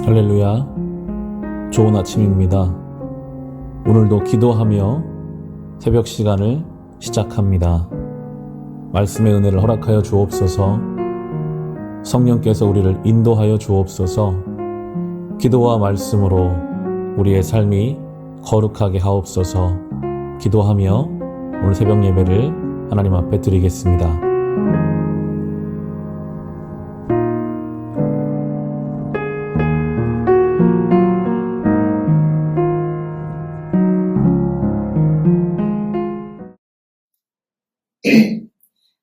할렐루야. 좋은 아침입니다. 오늘도 기도하며 새벽 시간을 시작합니다. 말씀의 은혜를 허락하여 주옵소서. 성령께서 우리를 인도하여 주옵소서. 기도와 말씀으로 우리의 삶이 거룩하게 하옵소서. 기도하며 오늘 새벽 예배를 하나님 앞에 드리겠습니다.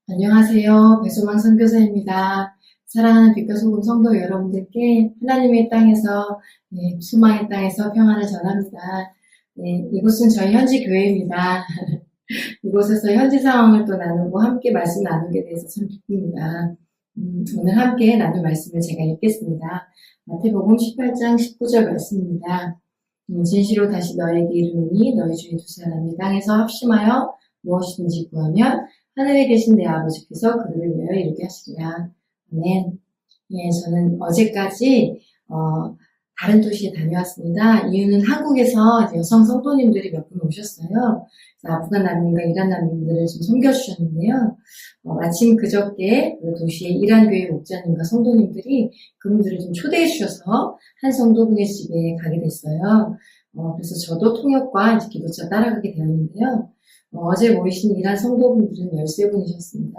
안녕하세요. 배소망 선교사입니다. 사랑하는 빛과 소금 성도 여러분들께 하나님의 땅에서, 소망의 땅에서 평안을 전합니다. 이곳은 저희 현지 교회입니다. 이곳에서 현지 상황을 또 나누고 함께 말씀 나누게 돼서 참 기쁩니다. 오늘 함께 나눌 말씀을 제가 읽겠습니다. 마태복음 18장 19절 말씀입니다. 진시로 다시 너에게 이르노니 너희 중에 두 사람이 땅에서 합심하여 무엇이든지 구하면 하늘에 계신 내 아버지께서 그들을 위하여 이루게 하시리라. 아멘. 저는 어제까지 다른 도시에 다녀왔습니다. 이유는 한국에서 여성 성도님들이 몇 분 오셨어요. 아프간 난민과 이란 난민들을 좀 섬겨주셨는데요. 마침 그저께 그 도시의 이란 교회 목자님과 성도님들이 그분들을 좀 초대해 주셔서 한 성도분의 집에 가게 됐어요. 그래서 저도 통역과 이제 기도자 따라가게 되었는데요. 어제 모이신 이란 성도분들은 13분이셨습니다.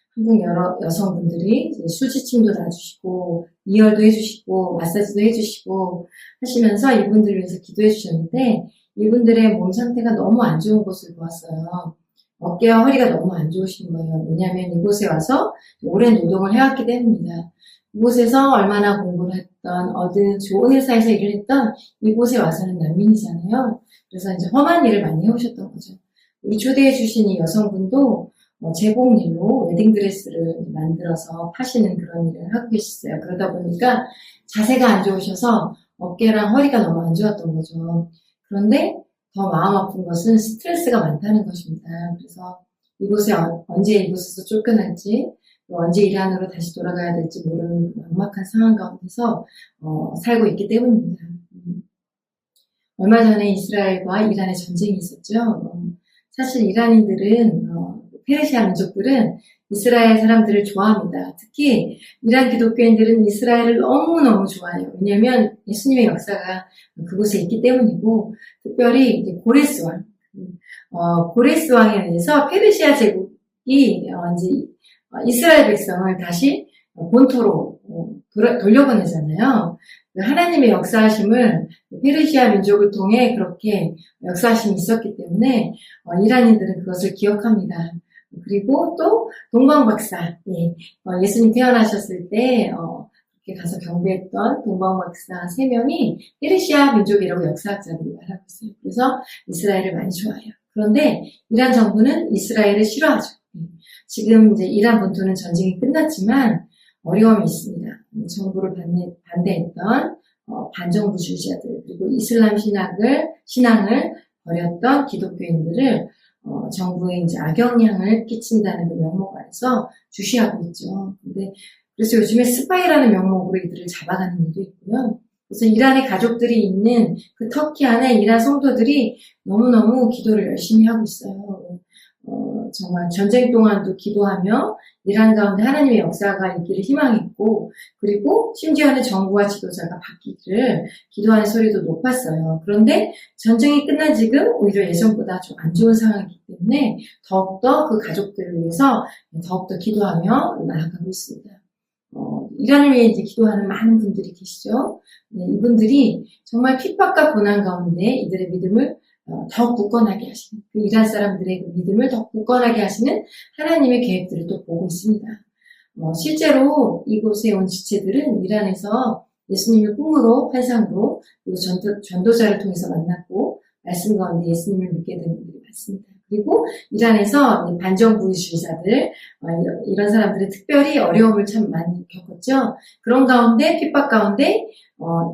한국 여성분들이 수지침도 놔주시고, 이열도 해주시고, 마사지도 해주시고 하시면서 이분들을 위해서 기도해 주셨는데, 이분들의 몸 상태가 너무 안 좋은 것을 보았어요. 어깨와 허리가 너무 안 좋으신 거예요. 왜냐하면 이곳에 와서 오랜 노동을 해왔기 때문입니다. 이곳에서 얼마나 공부를 했던, 어느 좋은 회사에서 일을 했던 이곳에 와서는 난민이잖아요. 그래서 이제 험한 일을 많이 해오셨던 거죠. 우리 초대해 주신 이 여성분도 제복일로 웨딩드레스를 만들어서 파시는 그런 일을 하고 계셨어요. 그러다 보니까 자세가 안 좋으셔서 어깨랑 허리가 너무 안 좋았던 거죠. 그런데 더 마음 아픈 것은 스트레스가 많다는 것입니다. 그래서 이곳에 언제 이곳에서 쫓겨날지, 언제 이란으로 다시 돌아가야 될지 모르는 막막한 상황 가운데서 살고 있기 때문입니다. 얼마 전에 이스라엘과 이란의 전쟁이 있었죠. 사실 이란인들은, 페르시아 민족들은 이스라엘 사람들을 좋아합니다. 특히 이란 기독교인들은 이스라엘을 너무너무 좋아해요. 왜냐하면 예수님의 역사가 그곳에 있기 때문이고, 특별히 이제 고레스 왕, 고레스 왕에 의해서 페르시아 제국이 이제 이스라엘 백성을 다시 본토로 돌려보내잖아요. 하나님의 역사하심을 페르시아 민족을 통해 그렇게 역사하심이 있었기 때문에 이란인들은 그것을 기억합니다. 그리고 또 동방박사, 예수님 태어나셨을 때 그렇게 가서 경배했던 동방박사 3명이 페르시아 민족이라고 역사학자들이 말하고 있어요. 그래서 이스라엘을 많이 좋아해요. 그런데 이란 정부는 이스라엘을 싫어하죠. 지금 이제 이란 본토는 전쟁이 끝났지만 어려움이 있습니다. 정부를 반대했던 반정부주의자들, 그리고 이슬람 신앙을 버렸던 기독교인들을 정부에 이제 악영향을 끼친다는 그 명목 아래서 주시하고 있죠. 그래서 요즘에 스파이라는 명목으로 이들을 잡아가는 일도 있고요. 그래서 이란의 가족들이 있는 그 터키 안에 이란 성도들이 너무너무 기도를 열심히 하고 있어요. 정말 전쟁 동안도 기도하며 이란 가운데 하나님의 역사가 있기를 희망했고, 그리고 심지어는 정부와 지도자가 바뀌기를 기도하는 소리도 높았어요. 그런데 전쟁이 끝난 지금 오히려 예전보다 좀 안 좋은 상황이기 때문에 더욱더 그 가족들을 위해서 더욱더 기도하며 나아가고 있습니다. 이란을 위해 이제 기도하는 많은 분들이 계시죠. 이분들이 정말 핍박과 고난 가운데 이들의 믿음을 더 굳건하게 하시는, 그 이란 사람들의 그 믿음을 더 굳건하게 하시는 하나님의 계획들을 또 보고 있습니다. 실제로 이곳에 온 지체들은 이란에서 예수님을 꿈으로, 환상으로, 그리고 전도자를 통해서 만났고, 말씀 가운데 예수님을 믿게 된 분들이 많습니다. 그리고 이란에서 반정부주의자들, 이런 사람들이 특별히 어려움을 참 많이 겪었죠. 그런 가운데, 핍박 가운데,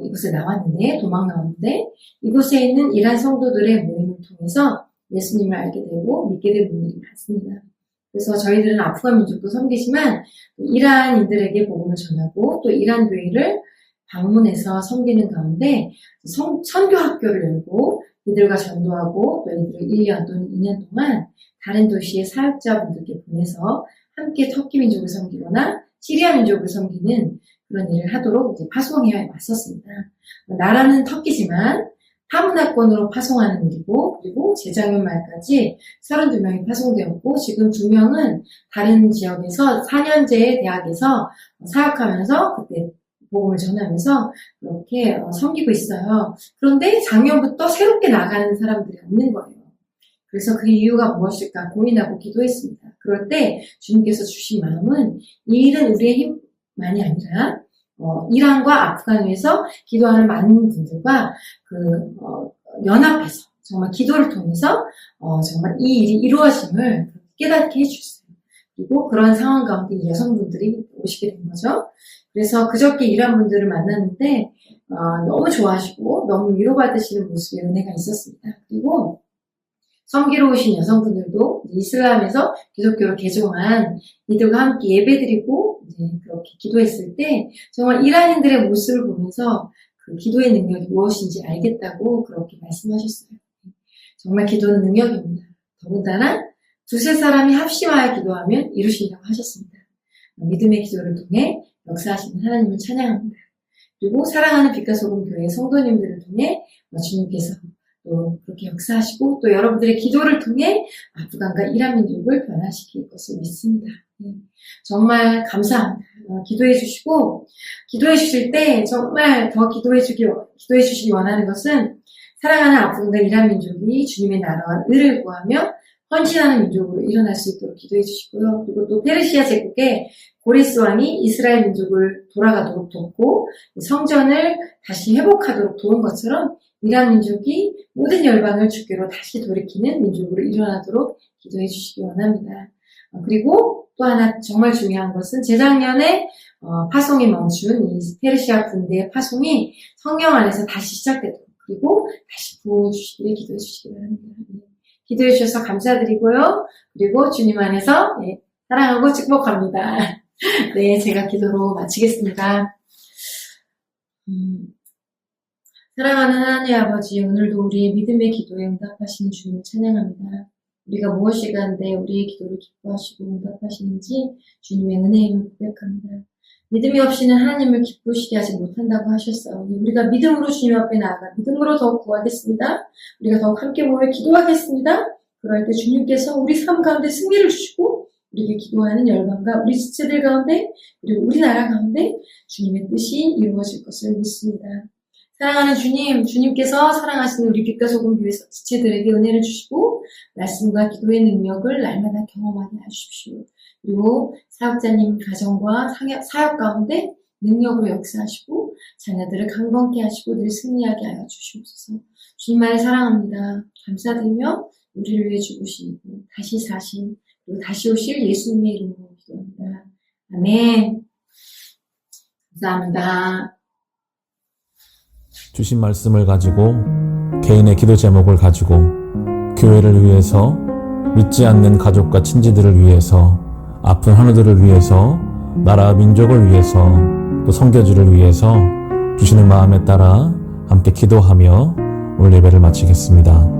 이곳에 나왔는데, 도망 나왔는데, 이곳에 있는 이란 성도들의 모임을 통해서 예수님을 알게 되고 믿게 된 분들이 많습니다. 그래서 저희들은 아프간 민족도 섬기지만 이란인들에게 복음을 전하고 또 이란 교회를 방문해서 섬기는 가운데 선교 학교를 열고 이들과 전도하고 또 이들을 1년 또는 2년 동안 다른 도시의 사역자분들께 보내서 함께 터키 민족을 섬기거나 시리아 민족을 섬기는 그런 일을 하도록 이제 파송해 왔었습니다. 나라는 터키지만 파문화권으로 파송하는 일이고, 그리고 재작년 말까지 32명이 파송되었고, 지금 2명은 다른 지역에서 4년제 대학에서 사역하면서 그때 복음을 전하면서 그렇게 섬기고 있어요. 그런데 작년부터 새롭게 나가는 사람들이 없는 거예요. 그래서 그 이유가 무엇일까 고민하고 기도했습니다. 그럴 때 주님께서 주신 마음은 이 일은 우리의 힘만이 아니라 이란과 아프간에서 기도하는 많은 분들과 연합해서 정말 기도를 통해서 정말 이 일이 이루어짐을 깨닫게 해주셨어요. 그리고 그런 상황 가운데 이 여성분들이 오시게 된 거죠. 그래서 그저께 이란 분들을 만났는데 너무 좋아하시고 너무 위로받으시는 모습의 은혜가 있었습니다. 그리고 섬기러 오신 여성분들도 이슬람에서 기독교로 개종한 이들과 함께 예배드리고 그렇게 기도했을 때 정말 이란인들의 모습을 보면서 그 기도의 능력이 무엇인지 알겠다고 그렇게 말씀하셨어요. 정말 기도는 능력입니다. 더군다나 두세 사람이 합심하여 기도하면 이루신다고 하셨습니다. 믿음의 기도를 통해 역사하시는 하나님을 찬양합니다. 그리고 사랑하는 빛과 소금 교회 성도님들을 통해 주님께서 또 그렇게 역사하시고 또 여러분들의 기도를 통해 아프간과 이란 민족을 변화시킬 것을 믿습니다. 정말 감사합니다. 기도해 주시고 기도해 주실 때 정말 더 기도해 주시기 원하는 것은 사랑하는 아프간과 이란 민족이 주님의 나라와 의를 구하며 헌신하는 민족으로 일어날 수 있도록 기도해 주시고요. 그리고 또 페르시아 제국의 고레스 왕이 이스라엘 민족을 돌아가도록 돕고 성전을 다시 회복하도록 도운 것처럼 이란 민족이 모든 열방을 주께로 다시 돌이키는 민족으로 일어나도록 기도해 주시기 원합니다. 그리고 또 하나 정말 중요한 것은 재작년에 파송이 멈춘 이 페르시아 군대의 파송이 성령 안에서 다시 시작되도록 그리고 다시 부흥해 주시기를 기도해 주시기 바랍니다. 기도해 주셔서 감사드리고요. 그리고 주님 안에서 사랑하고 축복합니다. 네, 제가 기도로 마치겠습니다. 사랑하는 하나님 아버지, 오늘도 우리의 믿음의 기도에 응답하시는 주님을 찬양합니다. 우리가 무엇이 가운데 우리의 기도를 기뻐하시고 응답하시는지 주님의 은혜임을 고백합니다. 믿음이 없이는 하나님을 기쁘시게 하지 못한다고 하셨사오니 우리가 믿음으로 주님 앞에 나아가 믿음으로 더욱 구하겠습니다. 우리가 더욱 함께 모여 기도하겠습니다. 그럴 때 주님께서 우리 삶 가운데 승리를 주시고 우리에게 기도하는 열방과 우리 지체들 가운데 그리고 우리나라 가운데 주님의 뜻이 이루어질 것을 믿습니다. 사랑하는 주님, 주님께서 사랑하시는 우리 빛과 소금 교회 지체들에게 은혜를 주시고 말씀과 기도의 능력을 날마다 경험하게 하십시오. 그리고 사역자님 가정과 사역 가운데 능력으로 역사하시고 자녀들을 강건케 하시고 늘 승리하게 하여 주시옵소서. 주님만을 사랑합니다. 감사드리며 우리를 위해 죽으시고 다시 사신 그리고 다시 오실 예수님의 이름으로 기도합니다. 아멘. 감사합니다. 주신 말씀을 가지고 개인의 기도 제목을 가지고 교회를 위해서 믿지 않는 가족과 친지들을 위해서 아픈 환우들을 위해서 나라와 민족을 위해서 또 선교주를 위해서 주시는 마음에 따라 함께 기도하며 오늘 예배를 마치겠습니다.